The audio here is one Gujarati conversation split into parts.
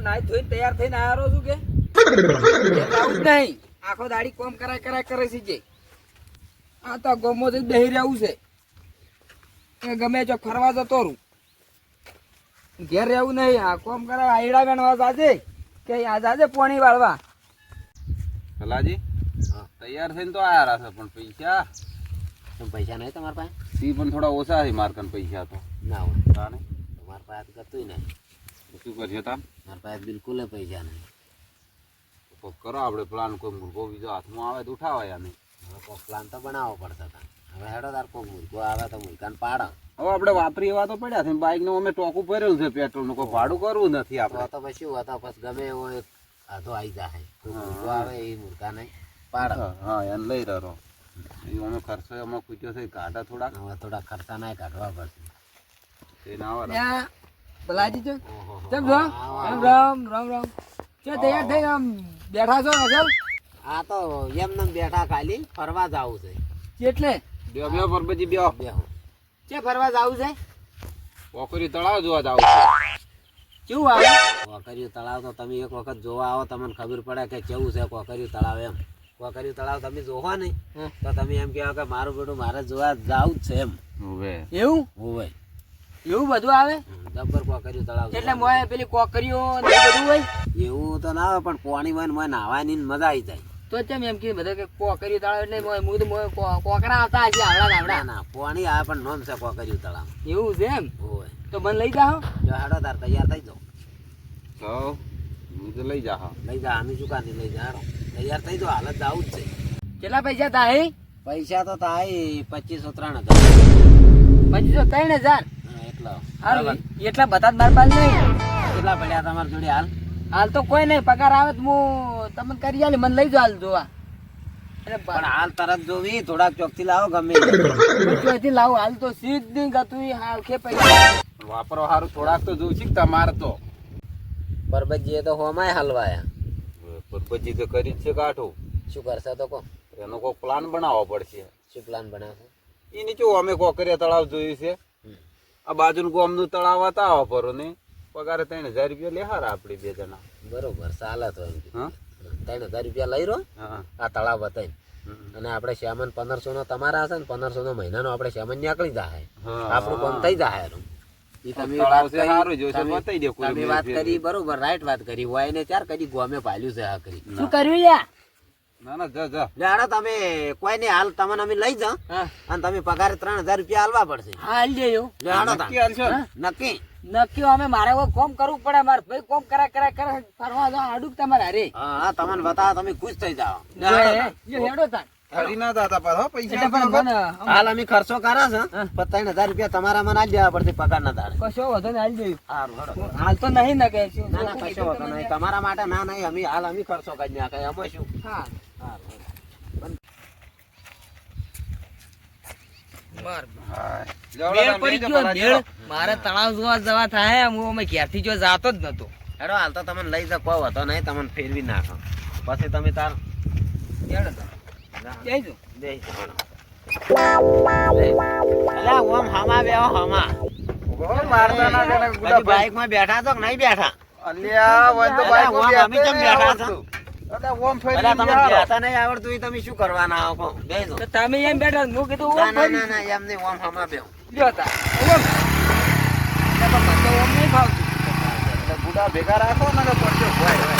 નાઈ ધોઈને તૈયાર થઈને આવ્યો છું કે આવું જ નહીં આખો દાડી કોમ કરાય કરે છે જે આ તો ગમો થી બેહી રહેવું છે કે ગમે જો ફરવા જતો રહું ઘેર રહેવું નહીં આ કોમ કરાય આયડા ગણવા જાજે કે આ જાજે પાણી વાળવા ભલાજી તૈયાર થઈને તો આયા છે પણ પૈસા નહીં તમારા પાસે સી પણ થોડા ઓછા છે મારકન પૈસા તો ના હોય તાને તમારા પાસે કરતું નહીં શું કરશે તાન મારા પાસે બિલકુલ પૈસા નહીં કોક કરો આપણે પ્લાન કોઈ મુર્ગો બીજો હાથમાં આવે તો ઉઠાવાય આને હવે કોઈ પ્લાન તો બનાવવો પડશે તા હવે હેડો તાર કોઈ મુર્ગો આવે તો મુર્ગાને પાડો હવે આપણે વાપરી એવા તો પડ્યા છે બાઇક નું અમે ટોકું ભરેલું છે પેટ્રોલ નું કોઈ ભાડું કરવું નથી આપણે તો પછી શું હતો પછી ગમે એવો એક આધો આવી જાય કોઈ મુર્ગો આવે એ મુર્ગાને પાડો હા એને લઈ રહ્યો એ અમે ખર્ચો એમાં કૂટ્યો છે કાઢા થોડા હવે થોડા ખર્ચા ના કાઢવા પડશે તે ના આવે ત્યાં ભલાજી છો કેમ છો રામ રામ ચો તૈયાર થઈ આમ બેઠા છો અસલ આ તો એમને બેઠા ખાલી ફરવા જવું છે એટલે બે બે પરબજી બે બેહો છે ફરવા જવું છે પોખરી તળાવ જોવા જાવ કેવું આવે કોકરિયું તળાવ તો તમે એક વખત જોવા આવો તમને ખબર પડે કે કેવું છે કોકરિયું તળાવ એમ કોકરિયું તળાવ તમે જોવો નહીં તો તમે એમ કહેવો કે મારું બેટું મારે જોવા જાવું જ છે એમ હવે એવું હોવે એવું બધું આવે જબ્બર કોકરિયું તળાવ એટલે મોય પેલી કોકરીઓ ને એ બધું હોય એવું તો ના આવે પણ પાણી માં નાહવાની ને મજા આવી જાય તો કેમ એમ કે બધા કે કોકરીઓ તાળા એટલે હું તો કોકરા આવતા હશે આવડા ના આવડા ના પાણી આવે પણ નોમ છે કોકરિયું તળાવ એવું છે એમ હોવે તો મને લઈ જાઓ જો હેડો તાર તૈયાર થઈ જાઓ તો હું તો લઈ જા લઈ જા અમે શું કાંથી લઈ જા હેડો તૈયાર થઈ જાઓ હાલત જાવું જ છે કેટલા પૈસા થાય પૈસા તો થાય 25-30,000 25,000 એટલો હારું એટલા બધા માર પાસે નહીં કેટલા પડ્યા તમારી જોડે હાલ હાલ તો કોઈ નહીં પગાર આવે તો હું તમને કરી આલી મને લઈ જાઓ હાલ જોવા પણ હાલ તરત જોવી થોડાક ચોકથી લાવો ગમે ચોથી લાવો હાલ તો સીધી ગતું હાલ કે પૈસા વાપરો સારું થોડાક તો જોઉં છું તમારે તો બરબજીએ તો હોમાય હલવાયા પરબજી તો કરી જ છે કાઠું શું કરશે તો કો એનો કોઈ પ્લાન બનાવવો પડશે શું પ્લાન બનાવશે એની જો અમે કોકરિયા તળાવ જોયું છે આ બાજુનું ગામનું તળાવ હતા વાપરો ને પગારે 3,000 રૂપિયા લેહારા આપડે બે જણા બરોબર ચાલે તો એમ હા 3,000 રૂપિયા લઈ રહ્યો હા આ તળાવ બતાવી અને આપણે શ્યામન 1,500 નો તમારા હશે ને 1,500 નો મહિનાનો આપણે શ્યામન નીકળી જાય આપણું કામ થઈ જાય એનું ઈ તમે તળાવ છે સારું જોશે બતાઈ દે તમે વાત કરી બરોબર રાઈટ વાત કરી હોય ને ચાર કદી ગોમે પાલ્યું છે આ કરી શું કર્યું યા ના ના જા જા લેડો તમે કોઈ ને હાલ તમને અમે લઈ જા અને તમે પગારે 3,000 રૂપિયા આલવા પડશે હાલ દેયો લેડો તા નક્કી હાલશો ને? નક્કી નક્કી અમે મારે કોઈ કોમ કરવું પડે મારે ભાઈ કોમ કરે ફરવા જાવ આડુક તમારે અરે હા તમને બતાવો તમે ખુશ થઈ જાઓ હેડો તાર ફરી ના જાતા પાછો પૈસા એટલે પણ મને હાલ અમે ખર્ચો કરે છે પણ 3,000 રૂપિયા તમારા મને આલી દેવા પડશે પગાર ના દાડે કશો વધો ને હાલ દેયું હારું હેડો. હાલ તો નહીં ને કે શું ના ના કશો વાંધો નહીં તમારા માટે ના નહીં અમે હાલ અમે ખર્ચો કરી નાખે અમે શું હા હારું, હેડો. માર હા મેળ પડી ગયો મેળ મારે તળાવ જોવા જવા થાય હું અમે ઘેરથી જો જાતો જ નતો હેડો હાલ તો તમને લઈ જાવ કોઈ વાંધો નહીં તમને ફેરવી નાખો પછી તમે તાર હેડો તાર જઈજો દે હેડો. અલા ઓમ હમા બેહો હમા મારતા ના કરે ગુડા બાઈક માં બેઠા તો કે નહીં બેઠા અલ્યા વન તો બાઈક ઓમ અમે કેમ બેઠા છો અરે ઓમ ફરી અલા તમને બેઠા નહીં આવડતું ઈ તમે શું કરવાના આવો કો બેસો તો તમે એમ બેઠા હું કીધું ના ઓમ ના ફરી ના ના એમ નહીં ઓમ હમા બેહો લ્યો તાર ઓમ તો ઓમ નહીં ભાવતું એટલે ગુડા ભેગા રાખો ને કે પડજો ભાઈ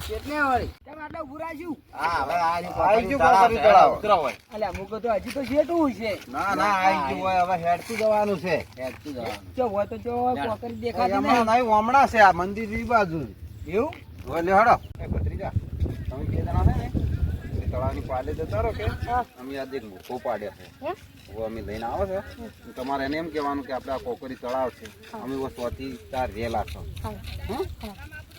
કેટલે વાળી તમે આટલા ઉભું છું હા હવે આ આઈ ગયું કોકરી તળાવ. ઉતરો હોય અલ્યા મુકો તો હજી તો શેઠું છે ના ના આઈ ગયું હોય હવે હેડતું જવાનું છે હેડતું જવાનું જો હોય તો જો કોકરી દેખાતી એમાં નહીં નહીં ઓમણા છે આ મંદિર ની બાજુ એવું હવે લે હડો એ ભત્રીજા તમે બે જણા છે ને એ તળાવની પાલે જતા રહો કે અમે આજે એક મોકો પાડ્યા છે હવે અમે લઈને આવો છો તમારે એને એમ કહેવાનું કે આપણે આ કોકરી તળાવ છે અમે બસ 4 રેલા છો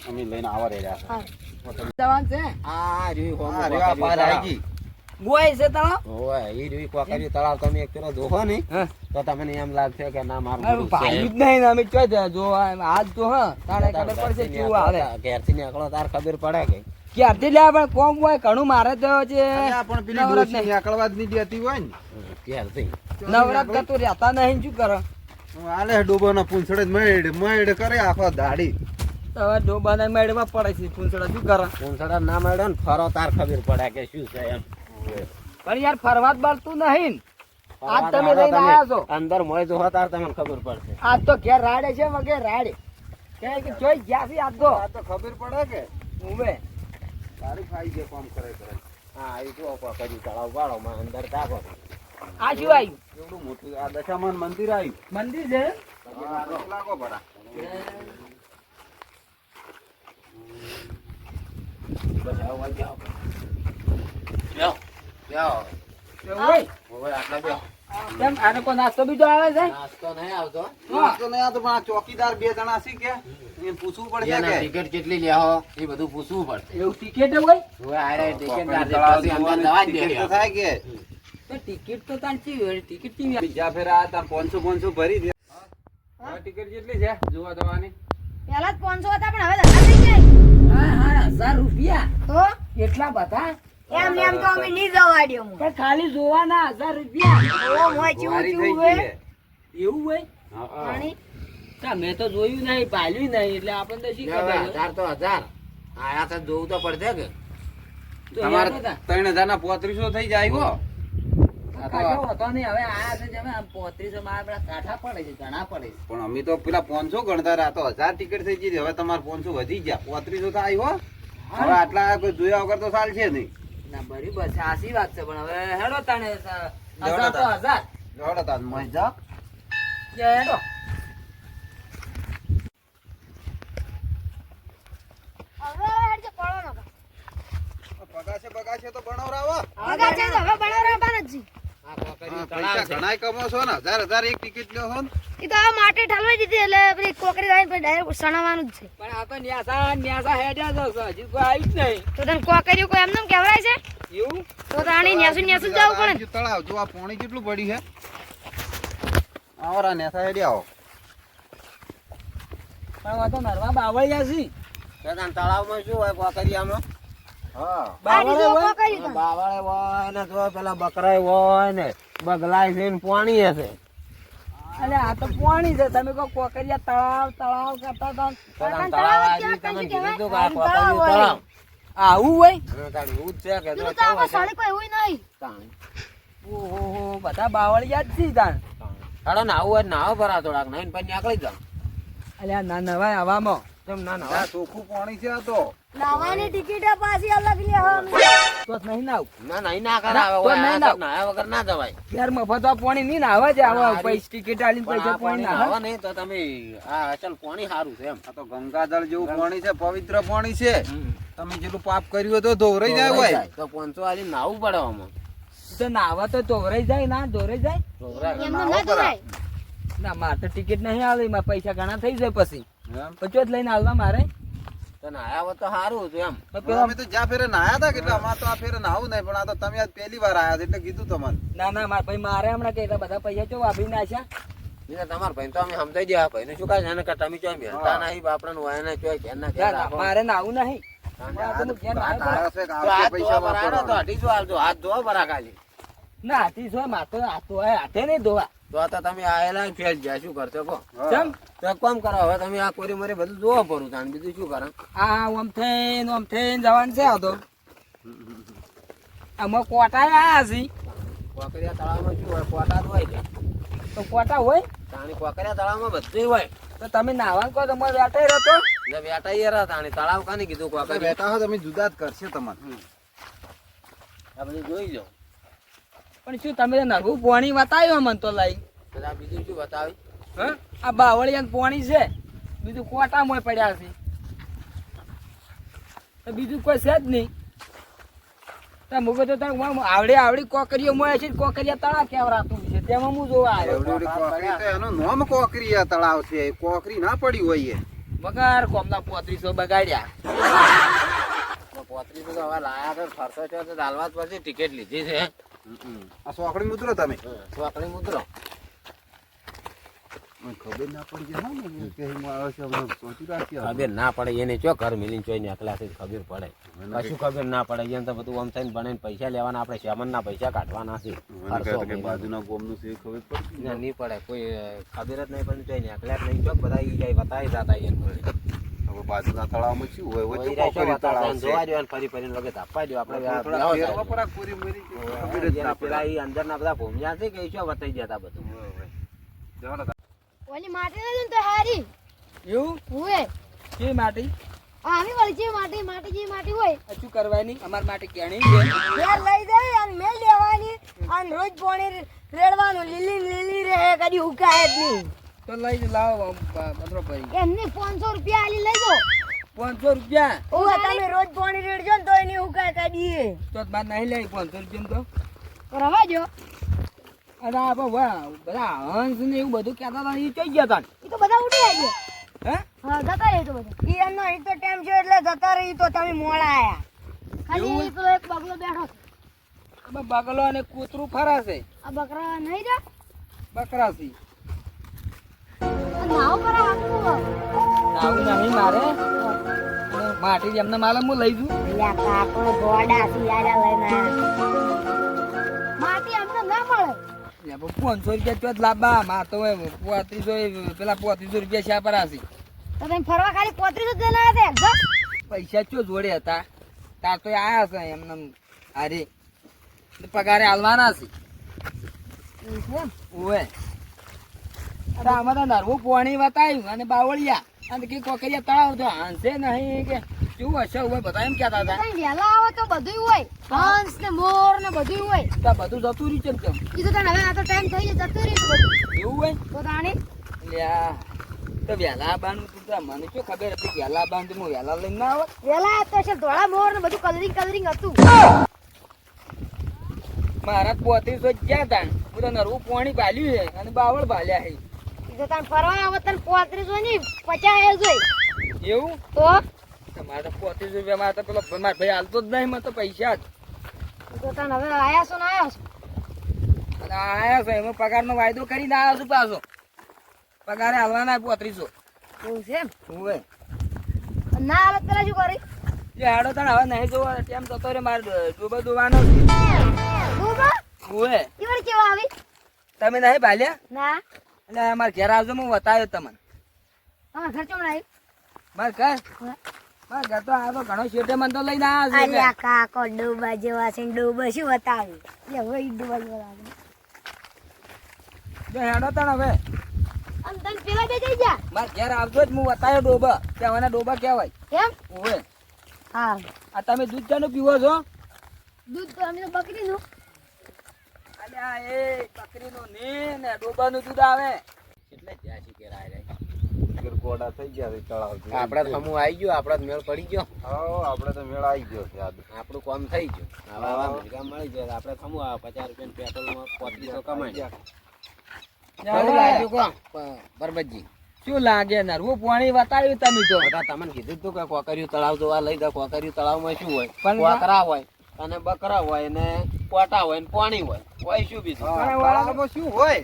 અમે લઈને આવા રહ્યા છે જવાન છે આ રહ્યું હોમું હા રેવા કોકરિયું પાર આવી તળાવ. ગઈ ગોય છે તળાવ ઓય ઈ રહ્યું કોકરિયું તળાવ તમે એક ફેરો જોહો ને તો તમને એમ લાગશે કે ના મારું મારું બધું છે. ભાઈ જ નહીં ને અમે ચો જો હાલ તો હા તારે ખબર પડશે કેવું આવે ઘેરથી નીકળો તાર ખબર પડે કે ક્યારથી લે પણ કોમ હોય ઘણું મારે તો જે અલ્યા, પણ પેલી નવરાત ડોશી નીકળવા જ નહીં દેતી હોય ને. ક્યારથી નવરાત કરતો રહેતા નહીં શું કરો આલે ડોબાના પૂંછડે મેડ કરે આખો દાડી. હવે ડોબાના મેળમાં પડે છે પૂંછડા શું કરે પૂંછડા ના મળ્યો ને ફરો તાર ખબર પડે કે શું છે એમ પણ યાર ફરવા જ બળતું નહીં આજ તમે ફરવા લઈને તમે આયા છો અંદર મોય જો તાર તમને ખબર પડશે આજ તો ઘેર રાડે છે વગેરે રાડે કે જોઈ ગયા છે આજ તો આ તો ખબર પડે કે ઉવે તારી ખાઈ જે કામ કરે કરે. હા આવી જો કોકરી તળાવ વાળો માં અંદર તાકો આ શું આવ્યું એવડું મોટું આ દશામાન મંદિર આવ્યું. મંદિર છે હા, લાગો ભરા. બસ આવો જાઓ જાઓ જાઓ એવું હોય? હવે આટલા જાઓ કેમ આને કોઈ નાસ્તો બીજો આવે છે નાસ્તો નહીં આવતો નાસ્તો નહીં આવતો, પણ આ ચોકીદાર બે જણા છે કે એને પૂછવું પડશે એના કે ટિકિટ કેટલી લેવો એ બધું પૂછવું પડશે એવું ટિકિટ હોય હવે આરે ટિકિટ કોકરી ના તળાવ પછી અંદર જોવાની દવા જ ટિકિટ તો દે થાય કે તો ટિકિટ તો તાર ચી હોય ટિકિટ ચી બીજા ફેર આ તાર 500 ભરી દે. હવે ટિકિટ કેટલી છે જોવા જવાની? પેલા જ 500 હતા પણ હવે ધંધા થઈ જાય હા 1000 રૂપિયા તો કેટલા બધા એમ ને એમ તો અમે નહીં જવા દ્યો હું પણ ખાલી જોવાના 1000 રૂપિયા ઓ મોય ચીવું વારી થઈ ચીવું ગઈ હે છે. એવું હોય હા, હા. પાણી તા મેં તો જોયું નહીં પાલ્યું નહીં એટલે આપણને તો શી ખબર 1000 તો 1000 આયા તો જોવું તો પડશે કે તો તમારે યાર હતા. 3000 ના 3500 થઈ જાય હો. આ તો- કાંઠો હતો નહીં હવે આયા છે જેમ આમ 3500 માં આપણા કાંઠા પડે છે ઘણા પડે છે પણ અમે તો પેલા 500 ગણતા રહ્યા, આ તો 1000 ટિકિટ થઈ ગઈ છે. હવે તમારે 500 વધી ગયા, 3500 તો આવ્યો. હવે આટલા કોઈ જોયા વગર તો ચાલશે નહીં. ના બરાબર છે આશી વાત છે પણ હવે હેડો તાણે 1000 હેડો તો 1000 જોડો તાર મય જા. હેડો હવે હેડજો પડો નકો બગાશે તો બનાવરાવો. આગળ છે તો હવે બનાવરા બાન જ જી આ કોકરી હા, તળાવ પૈસા છે ઘણાય કમો છો ને, 1000 એક ટિકિટ લ્યો છો ને. ઈ તો આ માટી ઠાલવાઈ દીધી એટલે પેલી કોકરી આવીને પછી ડાયરેક્ટ સણાવવાનું જ છે પણ આ તો ન્યાસા હેડ્યા તો છે. હજી કોઈ આવ્યું જ નહીં તો તને કોકરી કોઈ એમ નેમ કહેવરાય છે એવું તો તાણી ન્યાસુ ન્યાસુ જ જવું પડે ને. તળાવ જો આ પાણી કેટલું પડ્યું છે. આવો રા નેસા હેડી આવો. પણ આ તો નરવા બાવળિયા છે તો તાન તળાવમાં શું હોય કોકરિયામાં હા આ બાવળે બીજો હોય કોકરી તો બાવળે હોય ને જો પેલા બકરાય હોય ને બગલાય છે ને પાણી હશે અલે આ તો પાણી છે તમે કહો કોકરિયા તળાવ તળાવ કરતા હતા તો તાન તળાવ તળાવ જ આવી કહેવાય, તમને કહેવાય. કીધું કે આ તળાવ કોકરિયું હોય. તળાવ આવું હોય અને તાન એવું જ છે કે જો પેલું તો કેવું આમાં હશે? સળી કોઈ એવું નહીં તાન. ઓહો બધા બાવળિયા જ છે તાણ હાલો ને આવું હોય ને નાવો ભરા થોડાક નહીં પછી નીકળી જાવ અલ્યા ના નવાય હવામાં કેમ ના ના આ ચોખ્ખું પાણી છે આ તો. નાવાની ટિકિટ પાછી અલગ લે હવે તો નહીં નાવ ના નહીં ના કરાવે તો હોય નહીં આ નાવ. તો નાયા વગર ના જવાય યાર મફત આ પાણી નહીં નાવા છે આવા હારી. પૈસા ટિકિટ આલીને પણ પૈસા આ પાણી પાણી નાવા નાવા નહીં તો તમે આ અસલ પાણી સારું છે એમ આ તો ગંગાજળ જેવું પાણી છે, પવિત્ર પાણી છે. તમે જેટલું પાપ કર્યું હોય તો ધોવરાઈ જાય હોય. તો 500 વાળી નાવું પડે આમાં તો નાવા તો ધોવરાઈ જાય ના ધોરાઈ જાય ઢોકળા એમને ના ધોવાય ના મારે તો ટિકિટ નહીં આવી મારા પૈસા ઘણા થઈ જાય પછી એમ? પછી જ લઈને આવવા મારે તો નાયા હોત તો સારું હતું એમ તો હવે પેલા અમે તો જ્યાં ફેરે નાયા હતા કેટલા, અમારે તો આ ફેરે નાવું નહીં, પણ આ તો તમે આજ પહેલી વાર આયા છો એટલે કીધું તમને. ના ના મારા ભાઈ મારે હમણાં કહેતા બધા પૈસા ચો વાપરી નાખ્યા બીજા તમારા ભાઈ તો અમે સમજાઈ ગયા ભાઈ ને શું કાંઈ જાણે કે તમે ચોય મેળતા નહીં બાપડા હોય ને ચોય ઘેર ના ઘેર ના, ના, રાખો. મારે નાવું નહીં આ આ તો ઘેર આ નાવું નાયા છે કે તો આવશે હાથ પૈસા ધોવા પર આનો તો વાપરવાના. અઢીસો આવજો હાથ ધોવા પર આ ખાલી ના હાથી છો મારે તો હાથો હોય હાથે નહીં ધોવા તો આ તો તમે આયેલા ફેલ ગયા શું કરશો કહો હા. ચમ તો એક કામ કરો હવે તમે આ કોરી મરી બધું જોવા પડું તાણ બીજું શું કરો આ ઓમ થઈને જવાનું છે આ તો આમાં કોટા આયા છે કોકરિયા તળાવમાં શું હોય કોટા જ હોય છે તો કોટા હોય તાણી કોકરિયા તળાવમાં બધું હોય તો તમે નાવાનું કહો તો મારે વેટાઈ રહેતો એટલે બેટા ઈ રહ્યા તાણી તળાવ કાને કીધું એટલે કોકરિયા બેઠા હો તમે જુદા જ કરશે તમારે. આ બધું જોઈ લો પણ શું તમે નવું પોણી બતાવ્યો મને તો લઈ એટલે આ બીજું શું બતાવી હા આ બાવળિયા પોણી છે બીજું કોટામાં પડ્યા છે તો બીજું કોઈ છે જ નહીં તો મુકો તો આવડી કોકરીઓ મળે છે કોકરિયા તળાવ કેવરાતું છે તેમાં હું જોવા આવ્યો એવડી એવડી કોકરી તો એનું નામ કોકરીયા તળાવ છે. કોકરી ના પડી હોય એ. વગર કોમના 3500 બગાડ્યા 35 તો હવે લાયા તો ખર્ચો છે તો દાલવા જ પડશે ટિકિટ લીધી છે આ સોકડી મુદ્રો તમે. ચોકડી મુદ્રો ખબર ના પડી જાય ને કે હું આવે છે અમે સોચી રાખીએ ખબર ના પડે એને ચો ઘર મિલીને ચોઈ નીકળ્યા છે ખબર પડે કશું ખબર ના પડે એને તો બધું આમ થઈને બનાવીને પૈસા લેવાના આપણે સામાનના પૈસા કાઢવાના છે બાજુના ગોમનું છે ખબર પડી ના નહીં પડે કોઈ ખબર જ નહીં પડે ચોઈ નીકળ્યા જ નહીં ચોક બધા ઈ જાય બતાવી જતા એને હવે બાજુના તળાવમાં શું હોય વચ્ચે જોવા કોકરી તળાવ છે જોવા દો ફરી ફરીને વગર આપવા દો આપણે થોડા ફેરવા પડા પૂરી મરી ખબર જ ના પેલા પડે ઈ અંદરના બધા ભૂમિયા છે કે શું બતાવી જતા બધું જવાનો ઓલી માટી નથી ને તો હારી એવું હોય કે માટી આવી વાળી જે માટી હોય આ શું કરવાની અમાર માટે કેણી છે ઘેર લઈ જાય અને મેલ દેવાની અને રોજ પાણી રેડવાનું લીલી રહે કદી ઉકાય જ નહીં તો લઈ લાવો પત્રો ભરી એમને 500 રૂપિયા આલી લઈ જો 500 રૂપિયા ઓ તમે રોજ પાણી રેડજો ને તો એની ઉકાય કદી તો બાર નહીં લઈ 500 રૂપિયા તો રવા જો અને આ બધા હંસ ને એવું બધું કહેતા હતા એ ચોઈ ગયા હતા ઈ તો બધા ઉડી આવી હે હા જતા રહે તો બધા ઈ એનો ઈ તો ટાઈમ છે એટલે જતા રહી તો તમે મોડા આયા ખાલી ઈ પેલો એક બગલો બેઠો છે. આ બગલો અને કૂતરું ફરાશે આ બકરા નહીં રે બકરાસી નાવ કરા આખું આવું નહીં મારે માટી એમને માલમ હું લઈ જઉં યા કાકો ગોડા સિયાડા લઈને માટી અમને ના મળે 500 રૂપિયા ચોથ લાંબા માં તો 3500 પેલા 3500 રૂપિયા શા પર હશે તો તમે ફરવા ખાલી 3500 દેના હતા પૈસા ચો જોડે હતા તાર તો આયા છે એમને અરે પગારે હાલવાના છે ઓએ અરે આમાં તો નરવું પોણી બતાવ્યું અને બાવળિયા અને કે કોકરિયા તળાવ તો હાંસે નહીં કે શું હશે હોય બધા એમ કહેતા હતા તમે વહેલા આવો તો બધું હોય હંસ ને મોર ને બધું હોય તો બધું જતું રહ્યું ચમ ઈ તો તને હવે આ તો ટાઈમ થઈ ગયો જતું રહ્યું બધું એવું હોય તો તાણે લ્યા તો વહેલા બાનું તું તો મને શું ખબર હતી વહેલા બાનું તો હું વહેલા લઈને ના આવત વહેલા તો છે ધોળા મોર ને બધું કલરિંગ હતું મારા 3500 ગયા તા હું તો નરવું પોણી ભાલ્યું છે અને બાવળ ભાલ્યા છે ઈ તો તને ફરવા આવો તને 3500 ની 50 જોઈ એવું તો મારે તો 3500 રૂપિયા મારે તો પેલો મારા ભાઈ હાલતો જ નહીં મને તો પૈસા જ ઈ તો તને હવે આયા છો ને આયા છો અને આયા છે એમાં પગારનો વાયદો કરીને આવ્યો છું પાછો પગારે હાલવાના 3500 એવું છે એમ હોવે ના હાલત પેલા શું કરી જે હાડો તને હવે નહીં જોવો ટાઈમ જતો રે મારે ડૂબો દુવાનો ડૂબા હોવે ઈ વળી કેવા આવી તમે નહીં ભાલ્યા ના એટલે અમારે ઘેર આવજો હું બતાવ્યો તમને તમારા ઘર ચમ નહીં મારે ઘર મારે ઘર તો આ તો ઘણો શેઠે મને તો લઈને આવ્યા અલ્યા કાકો ડૂબા જેવા છે ડૂબા શું બતાવી લે વઈ ડૂબા જેવા લાગે જો હેડો તને હવે આમ તને પેલા બે જઈ જા મારે ઘેર આવજો જ હું બતાવ્યો ડોબા કે હવે ડોબા કહેવાય કેમ હોવે હા આ તમે દૂધ ચાનું પીવો છો દૂધ તો અમે તો બકરીનું અલ્યા એ બકરીનું ને ડોબાનું દૂધ આવે એટલે ત્યાં શી કેરા ગોડા થઈ ગયા છે તળાવ આપડે સમૂહ આવી ગયો આપડે મેળ પડી ગયો હા આપણે તો મેળા આવી ગયો છે આપણું કામ થઈ ગયું હવે આવા ભેગા મળી જાય આપડે સમૂહ 50 રૂપિયા પેટ્રોલમાં 3500 કમાઈ કેવું લાગ્યું કો બરબતજી શું લાગે નરવું પાણી બતાવ્યું તમે તો બધા તમને કીધું તું કે કોકરિયું તળાવ જોવા લઈ જા કોકરિયું તળાવમાં શું હોય પણ કોકરા હોય અને બકરા હોય ને કોટા હોય ને પાણી હોય શું બીજું તળાવમાં શું હોય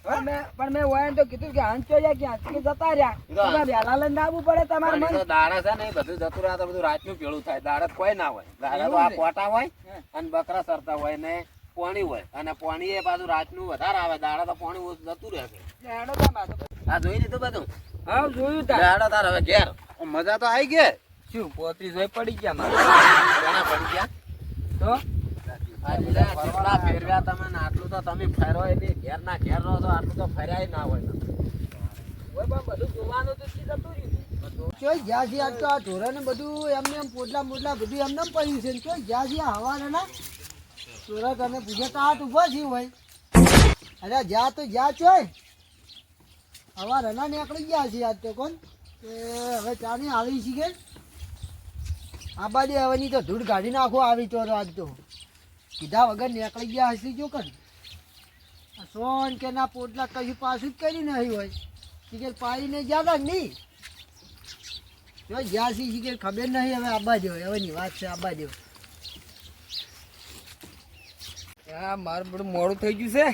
પણ મેં હોય તો કીધું કે હંચો જાય કે હંચી જતા રહ્યા તમે વહેલા લઈને આવવું પડે તમારે પણ એ મન તો દાડા છે ને એ બધું જતું રહે તો બધું રાતનું પેલું થાય દાડા તો કોઈ ના હોય દાડા તો આ કોટા હોય અને બકરા સરતા હોય ને પાણી હોય અને પાણી એ પાછું રાતનું વધારે આવે દાડા તો પાણી ઓછું જતું રહે છે હેડો તમારે તો. આ જોઈ લીધું બધું હા જોયું તાર દાડા તાર હવે ઘેર મજા તો આવી ગઈ શું 3500 પડી ગયા મારે કોના પડી ગયા તો આ બધા જેટલા ફેરવ્યા તમે ને આટલું તો તમે ફેરો એટલે ઘેર ના ઘેર રહો છો આટલું તો ફર્યા ના હોય ઓય પણ બધું જોવાનું તો કી જતું રહ્યું ચોઈ જ્યાં છે આજ તો આ ઢોરા ને બધું એમને એમ પોટલા મોટલા બધું એમને એમ પડ્યું છે ચોઈ જ્યાં છે હવાના ના ઢોરા તને પૂછે તો આટ ઉભા છે હોય અરે જ્યાં તો જ્યાં ચોય હવા રના નીકળી ગયા છે આજ તો કોણ કે હવે ચાની આવી છે કે આ બાજુ હવેની તો ધૂળ કાઢી નાખો આવી તો આજ તો કીધા વગર નીકળી ગયા હશે જો કર સોન કે ના પોટલા કશું પાછું જ કરી નહીં હોય કે પાડીને જ્યાં નહીં જો જ્યાં સી કે ખબર નહીં હવે આબા જેવો હવેની વાત છે આબા જેવો હા મારું બધું મોડું થઈ ગયું છે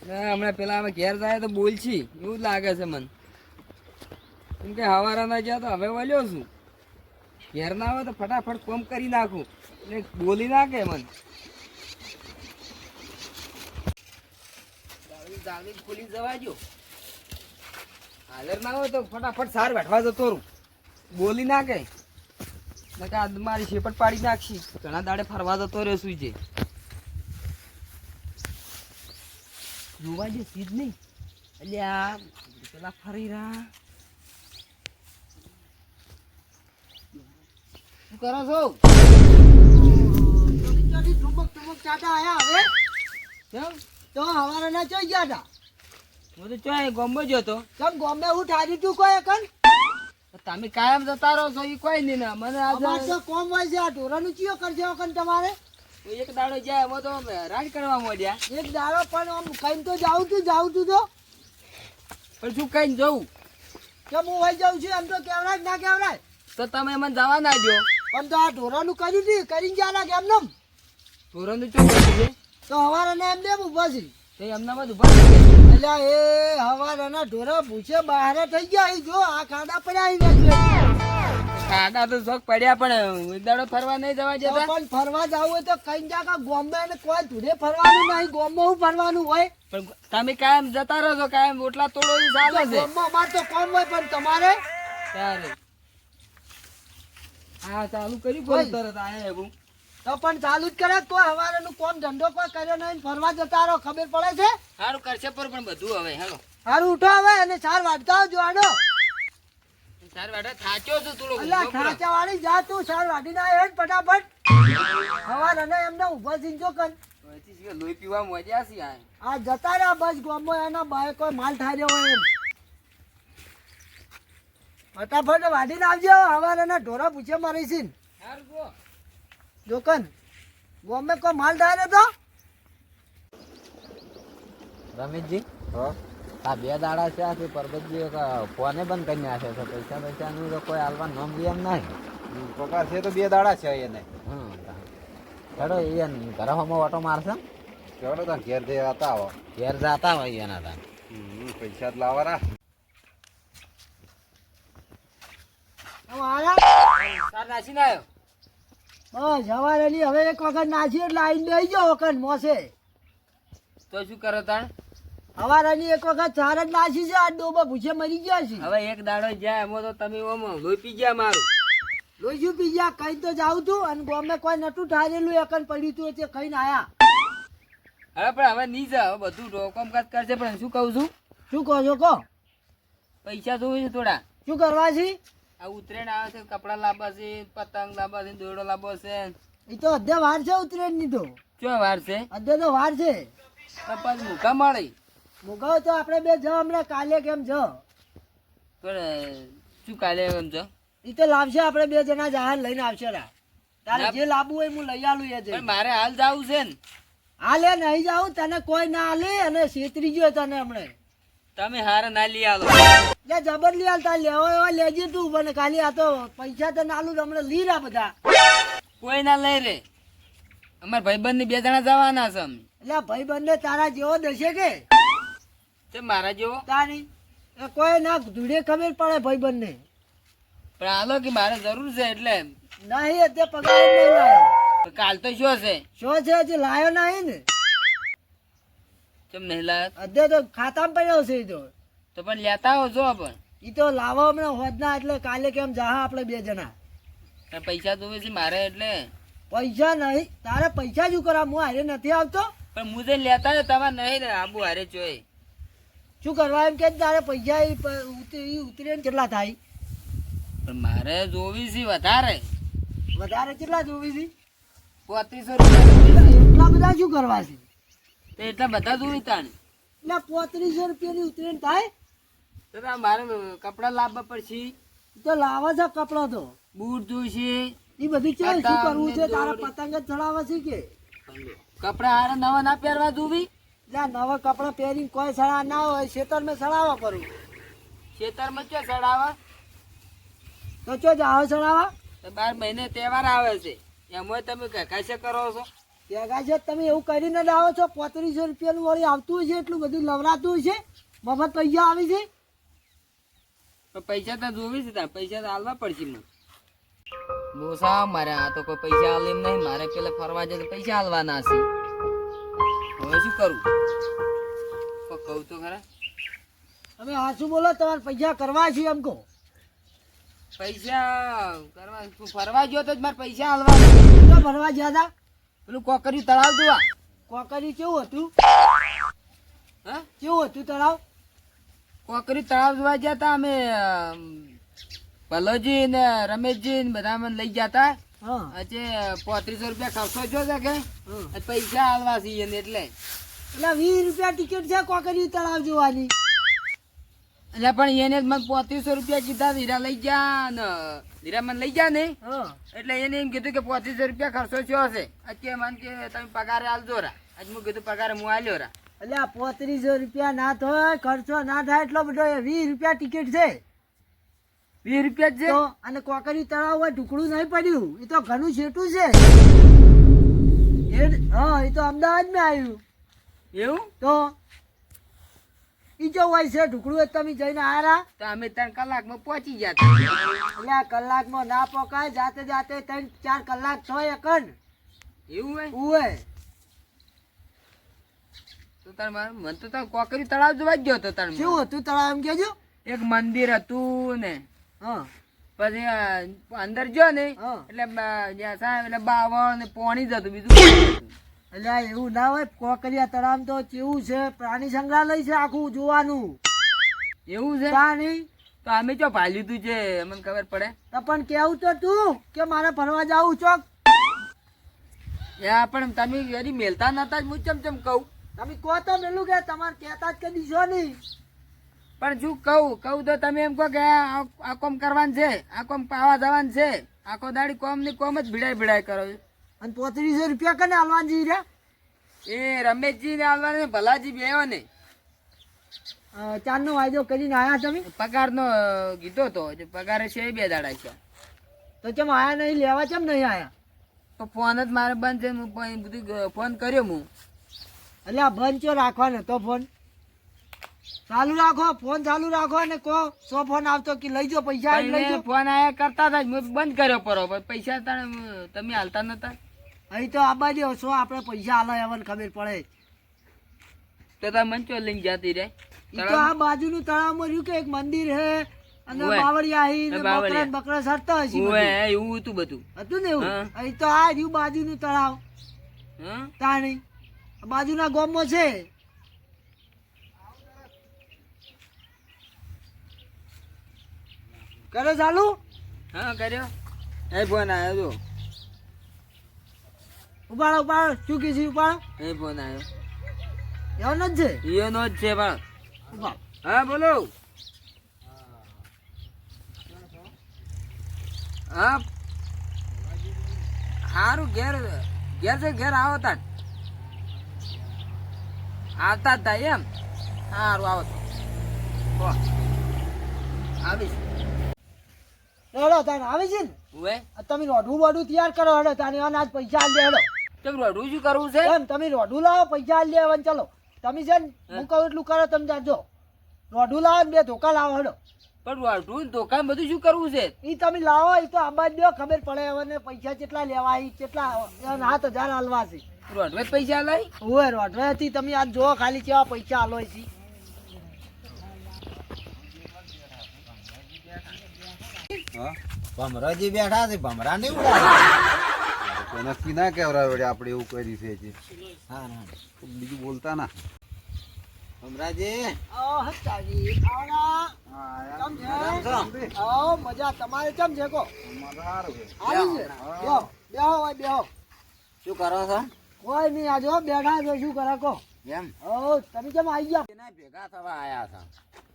હમણાં પેલા અમે ઘેર જાય તો બોલછી એવું જ લાગે છે મને. કેમ કે હવારા ના ગયા તો હવે વળ્યો છું. ઘેર ના આવે તો ફટાફટ કોમ કરી નાખું એટલે બોલી નાખે મને. જાળી ખોલી જવા જો. હાલર ના હોય તો ફટાફટ સાર બેઠવા જતો રહું. બોલી નાખે મારી શેપટ પાડી નાખશી. ઘણા દાડે ફરવા જતો રહ્યો સુઈ છે. જોવા જે સીધ નહીં એટલે આ પેલા ફરી રહ્યા. શું કરો છો? ચોથી ઠુમક ઠુમક ચાટા આયા હવે કેમ? તો હવારના ચોઈ ગયા હતા હું તો ચોય ગોમ્બો જ હતો. કેમ ગોમે હું ઠારી તું કોઈ કન તમે કાયમ જતા રહો છો એ કોઈ નહીં ને મને અમાર આજે તો કોમ હોય છે આ ઢોરાનું ચિયો કરશે કન તમારે એક દાડો જાય એમાં તો રાજ કરવા માંડ્યા. એક દાડો પણ આમ કઈ તો જાઉં તું તો પણ શું કઈ જવું કેમ હું હોય જાઉં છું એમ તો કેવડાય કે ના કેવડાય તો તમે મને જવા ના દો. પણ તો આ ઢોરાનું કર્યું હતી કરીને જ્યાં કેમ નમ ધોરણ શું કર્યું છે તો હવારના એમ દેમ ઉભા છે તે એમના બધું ભરી એટલે એ હવારના ઢોરા ભૂસે બહાર થઈ ગયા અહીં જો આ ખાડા પડ્યા અહીં કાકા તો શોખ પડ્યા પણ એક દાડો ફરવા નહીં જવા તો જતા. પણ ફરવા જાવ હોય તો કઈ જાગા ગોમ્બે ને કોઈ ધૂળે ફરવાનું નહીં ગોમ્બે હું ફરવાનું હોય પણ તમે કાયમ જતા રહો છો કાયમ ઓટલા તોડો ઈ ચાલે છે. ગોમ્બે અમાર તો કોમ હોય પણ તમારે ત્યારે હા ચાલુ કર્યું કોઈ? ફોન તરત આયા એવું. તો પણ ચાલુ જ કરે કોઈ હવારનું કોમ ધંધો કોઈ કર્યો નહીં ફરવા જતા રહો ખબર પડે છે સારું કરશે પણ બધું હવે હેલો સારું ઉઠો હવે અને ચાર વાટતા આવજો આડો સાર વાડા થાચ્યો છું થોડો અલ્લા ખાચા વાળી જા તું ચાર વાટી ના હેડ ફટાફટ હવાર અને એમને ઉભા થઈને જો કન લોહી પીવા મજા છે આ. આ જતા રહ્યા બસ ગોમો એના બાય કોઈ માલ ઠાર્યો હોય એમ ફટાફટ વાટીને આવજો હવાર અને ઢોરા પૂછે મારી છે સારું ગો. જોકન ગોમે કોઈ માલ ઠાર્યો તો રમેશજી હા આ 2 દાડા છે આ પરબતજી ફોને બંધ કરી નાખ્યો છે પૈસા નું તો કોઈ હાલવા નામ લે એમ નહીં. પગાર છે તો 2 દાડા છે એને ચડો એ ઘરે હમો ઓટો મારશે ચડો તો ઘેર જઈ હતા આવો ઘેર જાતા હોય એના તા પૈસા જ લાવવાના આયા સાર નાસી ના આવ્યો. બસ હવારેની હવે એક વખત નાસી એટલે આઈને બેસી જાઓ વખત મોસે તો શું કરો તાણ? હવારેની એક વખત ચાર જ નાસી છે આ ડોબા ભૂસે મરી ગયા છે હવે એક દાડો જાય એમાં તો તમે ઓમ લોહી પી ગયા મારું. લોહીયું પીજા કઈ તો જાઉં તું અને ગોમે કોઈ નતું ઠારેલું એકન પડ્યું તું તે કઈ આયા હવે પણ હવે નહીં જાય હવે બધું કામકાજ કરશે પણ શું કહું છું શું કહો છો કહો પૈસા જોવે છે થોડા. શું કરવા છે આ ઉતરેણ આવે છે કપડા લાવવા છે પતંગ લાવવા છે દોરડો લાવવો છે. એ તો અધે વાર છે ઉતરેણ ની તો શું વાર છે અધે તો વાર છે તો પાછું મૂકા મળી મુગાવ તો આપણે બે જ હમણાં કાલે કેમ જ પણ શું કાલે એમ છો એ તો લાવશે આપણે બે જણા જહાજ લઈને આવશે રા તારે જે લાવવું હોય હું લઈ આલું એ પણ જઈને મારે હાલ જવું છે ને. હાલે નહીં જાઉં તને કોઈ ના હાલે અને છેતરી ગયો તને હમણે તમે હારે ના લઈ આલો. લે જબર લી હાલ તાર લેવો એવો લેજે તું પણ ખાલી આ તો પૈસા તો નાલું હમણાં લી રહ્યા બધા કોઈ ના લઈ રે અમારા ભાઈબંધ ને 2 જણા જવાના છે અમે. એટલે ભાઈ બંને તારા જેવો દશે કે તે મારા જેવો તારી એ કોઈ ના ધૂળે ખબર પડે ભાઈ બંને પણ હાલો કે મારે જરૂર છે એટલે નહીં તે પગાર જ નહીં લાયો કાલ તો શું છે શું છે હજી લાયો નહીં ને કેમ નહીં લાયો અધે તો ખાતામાં પડ્યો છે ઈ તો પણ લેતા આવો જો પણ ઈ તો લાવો હમણાં હોદના એટલે કાલે કેમ જા આપણે બે જણા પણ પૈસા જોવે છે મારે એટલે પૈસા નહીં તારે પૈસા શું કરા હું હારે નથી આવતો પણ મુજે લેતા હોય તમારે નહીં ને આબુ હારે જોઈ શું કરવા એમ કે તારે પૈસા ઉતરે ને કેટલા થાય પણ મારે જોવી છે વધારે વધારે કેટલા જોવી છે 3500 રૂપિયા એટલા બધા શું કરવા છે તો એટલા બધા જોવી તાણ એટલે 3500 રૂપિયાની ઉતરેણ થાય તો તાર મારે કપડા લાવવા પડશે તો લાવે છે કપડો તો બૂટ જોઈશે એ બધું છે શું પતંગ કરવું છે ને તારે દોરડું. પતંગ જ ચડાવે છે કે કપડા હારે નવા ના પહેરવા જોવી એટલે આ નવા કપડા પહેરીને કોઈ સડા ના હોય ખેતર મેં સડાવવા કરું ખેતરમાં ક્યાં ચડાવવા તો ચો જાવ સડાવવા તો 12 મહિને તહેવાર આવે છે એમાં તમે કશે કરો છો ત્યાં છે તમે એવું કરીને જ આવો છો 3500 રૂપિયાનું વળી આવતું હશે એટલું બધું લવરાતું હશે મફત પૈસા આવી છે પણ પૈસા તો જોવી છે તાર પૈસા તો હાલવા પડશે મને ડોસા મારે આ તો કોઈ પૈસા હાલે એમ નહીં મારે પેલા ફરવા જાય તો પૈસા હાલવાના હશે હવે શું કરું કહું તો ખરા તમે હા શું બોલો તમારે પૈસા કરવા છે એમ કહો પૈસા કરવા તું ફરવા ગયો તો જ મારે પૈસા હાલવાના તો ભરવા ગયા હતા પેલું કોકરિયું તળાવ જોવા કોકરી કેવું હતું હા કેવું હતું તળાવ કોકરિયું તળાવ જોવા ગયા હતા અમે ભલોજી ને રમેશજી ને બધા મને લઈ ગયા હતા હા આજે 3500 રૂપિયા ખર્ચો જો છે કે અને પૈસા હાલવા છીએ ને એટલે એટલે 20 રૂપિયા ટિકિટ છે કોકરી તળાવ જોવાની એટલે પણ એને જ મને 3500 રૂપિયા કીધા હીરા લઈ ગયા ને હીરા મને લઈ ગયા ને હા એટલે એને એમ કીધું કે 3500 રૂપિયા ખર્ચો થયો હશે અત્યારે મને કે તમે પગારે હાલજો રા આજ હું કીધું પગારે હું હાલ્યો રા એટલે આ 3500 રૂપિયા ના થાય ખર્ચો ના થાય એટલો બધો 20 રૂપિયા ટિકિટ છે 20 રૂપિયા જ છે તો અને કોકરી તળાવ હોય ટુકડું નહીં પડ્યું એ તો ઘણું છેટું છે હા એ તો અમદાવાદમાં આવ્યું એવું તો ઈ જો હોય છે ઢુકડું જ તમે જઈને આયા તો અમે 3 કલાકમાં પહોંચી ગયા હતા એટલે આ કલાકમાં ના પકાય જાતે જાતે 3-4 કલાક થાય એકન એવું હોય ઉવે તો તાર મને તો તાર કોકરી તળાવ જોવા જ ગયો હતો તાર શું હતું તળાવ એમ કેજો એક મંદિર હતું ને હા પછી અંદર જો ને હા. એટલે જ્યાં સાહેબ એટલે બાવળ ને પોણી જ હતું બીજું કંઈ નહોતું. એટલે આ એવું ના હોય કોકરિયા તળાવ તો કેવું છે પ્રાણી સંગ્રહાલય છે આખું જોવાનું એવું છે પ્રાણી તો અમે ચો ભાલ્યું તું છે મને ખબર પડે તો પણ કેવું તો તું કે મારે ફરવા જાવું ચોક યા પણ તમે વેરી મેલતા નતા જ હું ચમ કહું તમે કહો તો મેલું કે તમારે કહેતા જ કદી છો નહીં પણ શું કહું તો તમે એમ કહો કે આ કોમ કરવાનું છે આ કોમ પાવા જવાનું છે આખો દાડી કોમ ની કોમ જ ભીડાય કરો છો. અને 3500 રૂપિયા કને હાલવાન જઈ રહ્યા એ રમેશજી ને આવવાને ભલાજી બે ને ચારનો વાયદો કરીને આયા તમે પગાર નો કીધો તો પગારે છે 2 દાડા છે તો ચમ આયા નહીં લેવા ચમ નહીં આયા તો ફોન જ મારે બંધ છે હું બધું ફોન કર્યો હું એટલે આ બંધ ચો રાખવાનો તો ફોન ચાલુ રાખો ફોન ચાલુ રાખો અને કહો 100 ફોન આવતો કે લઈ જાઓ પૈસા આવીને લઈ જાઓ ફોન આયા કરતા હતા મેં બંધ કર્યો બરોબર પૈસા તમે હાલતા નતા અહીં તો આ બાજુ હશો આપણે પૈસા હાલો એમને ખબર પડે તો તમે મંચો લઈને જતી રે ઈ તો આ બાજુનું તળાવમાં રહ્યું કે એક મંદિર હે અને ઉવે. બાવળિયા હી ને બાવળિયા. બકરા સરતા હશે ઓવે, બધું. એવું હતું બધું હતું ને એવું હા. અહીં તો આ રહ્યું બાજુનું તળાવ હા તાણી આ બાજુના ગામમાં છે કરે ચાલુ હા કર્યો એ ફોન આવ્યો તો ઉપાડો ઉપાડો શું કીધું ઉપાડો એ ફોન આવ્યો એવાનો જ છે એનો જ છે પણ ઉપાડો હા બોલો હા સારું ઘેર છે ઘેર આવો તાર આવતા જ થાય એમ સારું આવો તો હો. આવીશ હેડો તાને આવી છે ને ઉવે આ તમે રોઢું બોઢું તૈયાર કરો હેડો તાને અનાજ પૈસા આલી દે હેડો ચમ રોડું શું કરવું છે એમ તમે રોઢું લાવો પૈસા આલી દેવાનું ચલો તમે છે ને હું કહું એટલું કરો તમે જાજો રોઢું લાવો ને 2 ધોકા લાવો હેડો પણ રોડું દુકાન બધું શું કરવું છે ઈ તમે લાવો ઈ તો આબાદ દો ખબર પડે હવે પૈસા કેટલા લેવા ઈ કેટલા 7000 હાલવા છે રોડવે પૈસા લઈ ઓય રોઢવેથી તમે આ જો ખાલી કેવા પૈસા હાલો છે ભમરાજી બેઠા છે ભમરા નહીં ઉડાડે તો નક્કી ના કહેવાય વળી આપણે એવું કરી છે જે. હા હા બીજું બોલતા ના ભમરાજી ઓ હતાજી આવડા કેમ છે આવો મજા તમારે કેમ છે કો આવી છે બેહો બેહો ઓય બેહો શું કરો છો કોઈ નહીં આજો બેઠા છો શું કરે કો એમ ઓ તમે કેમ આવી ગયા એના ભેગા થવા આયા હતા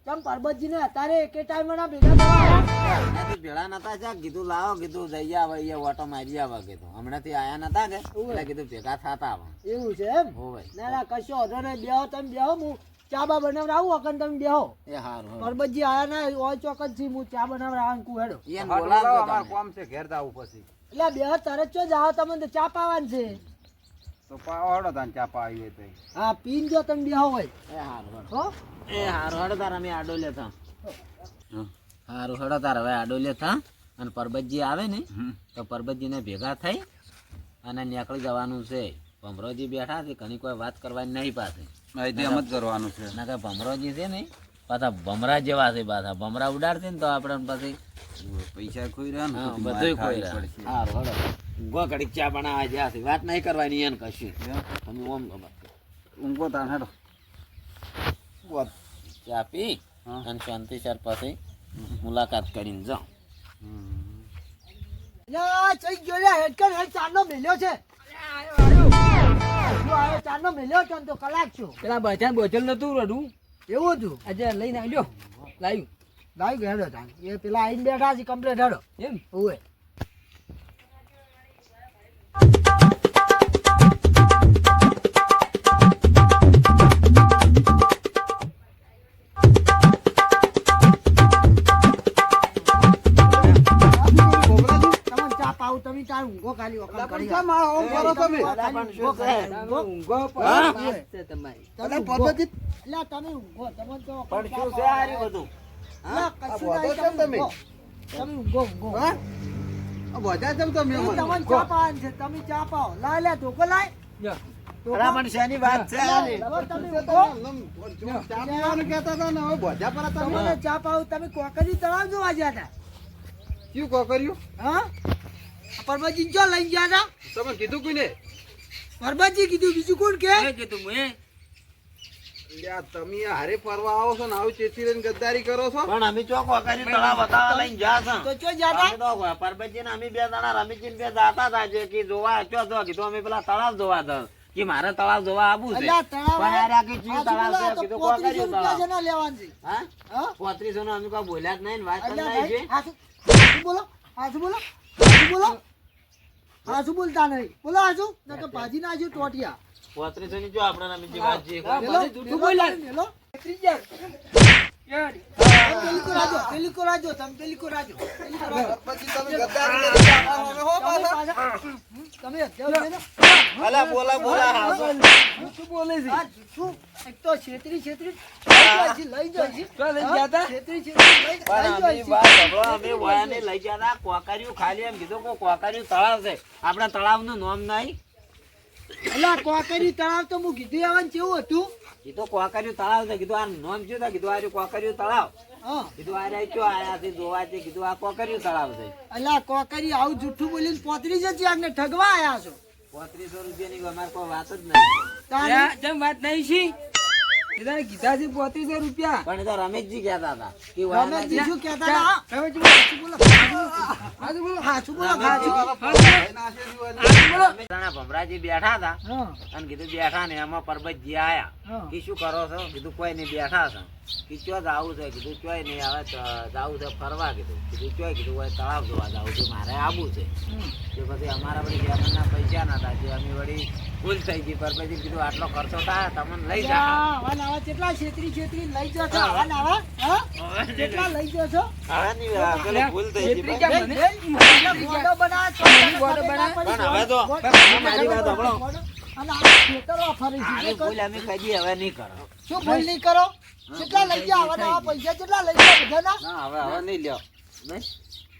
કેમ પરબતજી ને અત્યારે એકે ટાઈમ ના ભેગા થવા આવ્યા? એનાથી ભેળા નતા છે કીધું લાવો કીધું જઈ આવે અહીંયા ઓટો મારી આવે કીધું હમણાંથી આયા નતા કે એટલે કીધું ભેગા થતા આવા એવું છે એમ હોવે ના ના કશો વાંધો નહીં બેહો તમે બેહો હું ચા બા બનાવડાવું અકન તમે બેહો એ હારું પરબતજી આયા ના ઓય ચોકન થી હું ચા બનાવડાવું કુ હેડો એને હા, બોલાવજો અમારે તમે. કોમ છે ઘેર જાવું પછી એટલે બેહો તરત ચો જાઓ તમે તો ચા પાવાનું છે તો પાવડો તાન ચા પાવી હોય તો હા પીન જો તમે બેહો હોય એ હારું હો હડો તાર અમે આડો લેતા હારું હડો તાર હવે આડો લેતા અને પરબતજી આવે ને તો પરબતજીને ભેગા થઈ અને નીકળી જવાનું છે ભમરોજી બેઠા છે ઘણી કોઈ વાત કરવાની નહીં પાસે અહીંથી એમ જ કરવાનું છે ના કે ભમરોજી છે ને પાછા ભમરા જેવા છે પાછા ભમરા ઉડાડશે ને તો આપણે પછી પૈસા ખોઈ રહ્યા ને તો બધું માર કોઈ ખાવી પડશે. હારું હડો ઊંઘો ઘડીક ચા બનાવવા જ્યાં છે વાત નહીં કરવાની એને કશું તમે ઓમ ખબર ઊંઘો તાન હેડો ચા પી હા. અને શાંતિસર પછી મુલાકાત કરીને જાઓ યા ચઈ ગયો લે હેડકર હેડ ચાંદો મેલ્યો છે હજુ આવ્યો ચાંદો મેલ્યો છે ને તો કલાક છું પેલા બચાન બોચલ નતું રડું એવું હતું આજે લઈને આવ્યો લાવ્યું લાવી ગયો હેડો તાન એ પેલા આઈને બેઠા છે કમ્પ્લેટ હેડો એમ ઓએ તમને ચા પાઉં તમે તાર ઊંઘો ખાલી વખત કરી ઊંઘો હા? વાત છે તમારી તમે ઊંઘો. અલ્યા તમે ઊંઘો તમે તો પણ શું છે આ રહ્યું બધું અલ્યા કશું નહીં, તમે ઊંઘો. તમે ઊંઘો ઊંઘો તમને ચા પાવાનું છે તમે ચા પાઓ લાય લે ધોકો લાય જો ધોકો. અલા પણ શેની વાત છે આ રે? હવે તમે ઊંઘો. તમને ચા પાઉં તમે કોકરી તળાવ જોવા ગયા હતા શું કો કર્યું હા પરબતજી જો લઈ ગયા હતા તમે કીધું કોઈને પરબતજી કીધું બીજું કોણ કે મેં કીધું મેં લ્યા, તમે આ હારે ફરવા આવો છો ને આવું ચેતી લઈને ગદ્દારી કરો છો પણ અમે ચોક વખારી તળાવ બતાવવા લઈને જા છે. તો ચો ગયા અમે હતા તો પરબતજી ને અમે બે જણા રમીજી ને બે જાતા હતા જે કે જોવા ચો જો કીધું અમે પેલા તળાવ જોવા હતા કે મારે તળાવ જોવા આવવું છે અલ્યા તળાવ પણ યાર આ કે ચીયું તળાવ છે તો કીધું 35 કોકર્યું રૂપિયા તળાવ જેના લેવાનું છે હા હા 3500 નું અમે કોઈ બોલ્યા જ નહીં ને વાત જ અલ્યા નહીં છે ભાઈ હાસુ બોલો હાસુ બોલો હાસુ બોલો હાસુ બોલતા નહીં બોલો હાસુ ના તો ભાજી ના આજુ ટોટિયા 3500 ની જો આપણે રમીજી વાત છે હા, મેલો, બધું જૂઠું મેલો, બોલ્યા. મેલો. ત્રીજા યાર પેલી કો રાજો પેલી કો રાજો તમે પેલી કો રાજો પેલી કો રાજો પછી તમે ગદ્દારી કરી આવો હો તમે પાછા. પાછા તમે અત્યારે છે ને અલા બોલા બોલા હાસો શું બોલે છે આ જૂઠું એક તો છેતરી છેતરી લઈ જાય છે તો લઈ ગયા તા? છેતરી છેતરી લઈ પણ જાય અમે છે વાત સાંભળો, અમે વાયાને લઈ ગયા તા કોકાર્યું ખાલી એમ કીધું કે કોકાર્યું તળાવ છે આપણા તળાવનું નામ નહીં અલા કોકરી તળાવ તો હું કીધું આવવાનું કેવું હતું એ તો કોકાર્યું તળાવ છે કીધું આ નામ શું છે કીધું આ રહ્યું કોકાર્યું તળાવ હા કીધું આ રહ્યા ચો આયા છે જોવા છે કીધું આ કોકાર્યું તળાવ છે અલા કોકરી આવું જુઠ્ઠું બોલીને પોતરી જતી આગને ઠગવા આયા છો 3500 રૂપિયાની અમારે કોઈ વાત જ નહીં તારે યા, જેમ વાત નહીં છી કીધા કીધા છે 3500 રૂપિયા પણ એ તો રમેશજી કહેતા હતા કે વાયાના રમેશજી શું કહેતા હતા તમે જો હાચું બોલો હાજુ બોલો હાચું બોલો હાચું અમે જણા ભમરાજી બેઠા હતા હા અને કીધું બેઠા ને એમાં પરબતજી આયા હા. કે શું કરો છો કીધું કોઈ નહીં બેઠા છે કે ચો જાવું છે કીધું ચોય નહીં હવે જાવું છે ફરવા કીધું ચોય કીધું હોય તળાવ જોવા જાવું છે મારે આવવું છે તે પછી અમારા બધી બેમનના પૈસા ના હતા જે અમે વળી ભૂલ થઈ ગઈ પરબતજી કીધું આટલો ખર્ચો થાય તમને લઈ જા આવા નાવા કેટલા છેતરી છેતરી લઈ જાઓ છો આવા નાવા હા કેટલા લઈ જાઓ છો હવે નહીં પેલી ભૂલ થઈ ગઈ છેતરી ભાઈ. ગયા મને? ગોડો બનાવે તો ગોડો બનાવે? પણ હવે તો મારી વાત સાંભળો. અને આ ખેતરો ફરી છે આની ભૂલ અમે કદી હવે નહીં કરો શું ભૂલ નહીં કરો કેટલા લઈ ગયા આવા નાવા પૈસા કેટલા લઈ ગયા બધાના ના હવે નહીં લ્યો નહીં?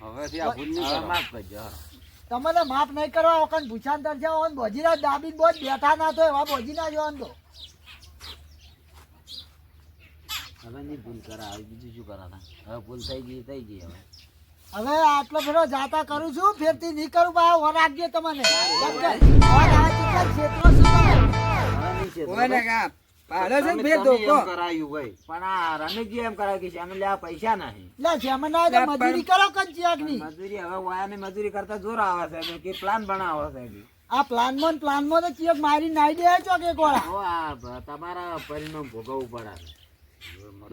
હવેથી આ ભૂલ નહીં હવે કરો. માફ કરજો હા. તમને માફ નહીં કરવા વખત ભૂછાંતર છે ઓન બોજીના દાબી બોજ બેઠા ના તો એવા બોજીના જોવાન તો હવે નહીં ભૂલ કરા હવે બીજું શું કરા તા? હવે ભૂલ થઈ ગઈ હવે હવે આટલો ફેરો જાતા કરું છું ફેરથી નહીં કરું બા વરાગજે તમને કેમ કે આવા નાવા કેટલા ક્ષેત્રો છે તમે હવે નહીં છે. ઓય ને કા પાડો છે તમે- બે તમે ધોકો એમ કરાયું ભાઈ પણ આ રમેશજી એમ કરાવ્યું કે શ્યામને આ પૈસા નહીં લે જેમના તો મજૂરી કરો કંચિયાકની મજૂરી હવે વાયાની મજૂરી કરતા જોર આવે છે કે પ્લાન બનાવો છે આ પ્લાનમાં તો ચિયક મારી નાઈ દે છો કે ગોળા તો આ તમારા પરિણામ ભોગવવું પડે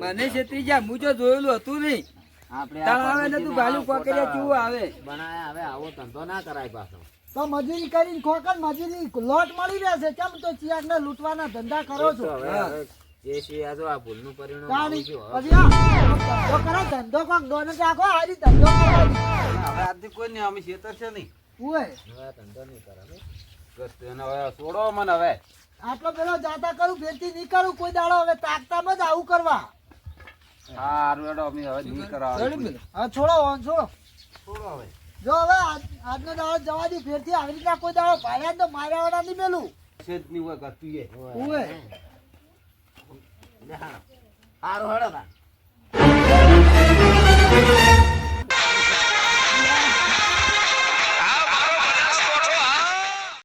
મને છેતરી જા હું જો જોયેલું હતું નહીં આપણે તળાવે ને તું ભાલું કોકરિયા કેવું આવે બનાયા હવે આવો ધંધો ના કરાય પાછો તો મજૂરી કરીને ખોકન મજૂરી લોટ મળી રહેશે કેમ તો ચિયાક ને લૂંટવાના ધંધા કરો છો તો હવે જે છે આ જો આ ભૂલનું પરિણામ તાણી આવ્યું છે. પછી આ ધંધો કરો ધંધો કોક દોને રાખો હારી ધંધો કરો હવે આજથી કોઈ નહીં અમે છેતર છે નહીં ઉએ હવે આ ધંધો નહીં કરે એને હવે છોડો મને હવે. આટલો પેલો જાતા કરું ફેરથી નહીં કરું કોઈ દાડો હવે તાકતામાં જ આવું કરવા હારું હેડો અમે હવે નહીં કરાવવા. હા છોડો ઓન છોડો છોડો હવે જો હવે આજનો દાડો જવા દી ફેરથી આવી રીતના કોઈ દાડો ભાડ્યા તો માર્યા વાળા નહીં પેલું છે જ નહીં હોય કરતું એ. ઉવે સારું હેડો તા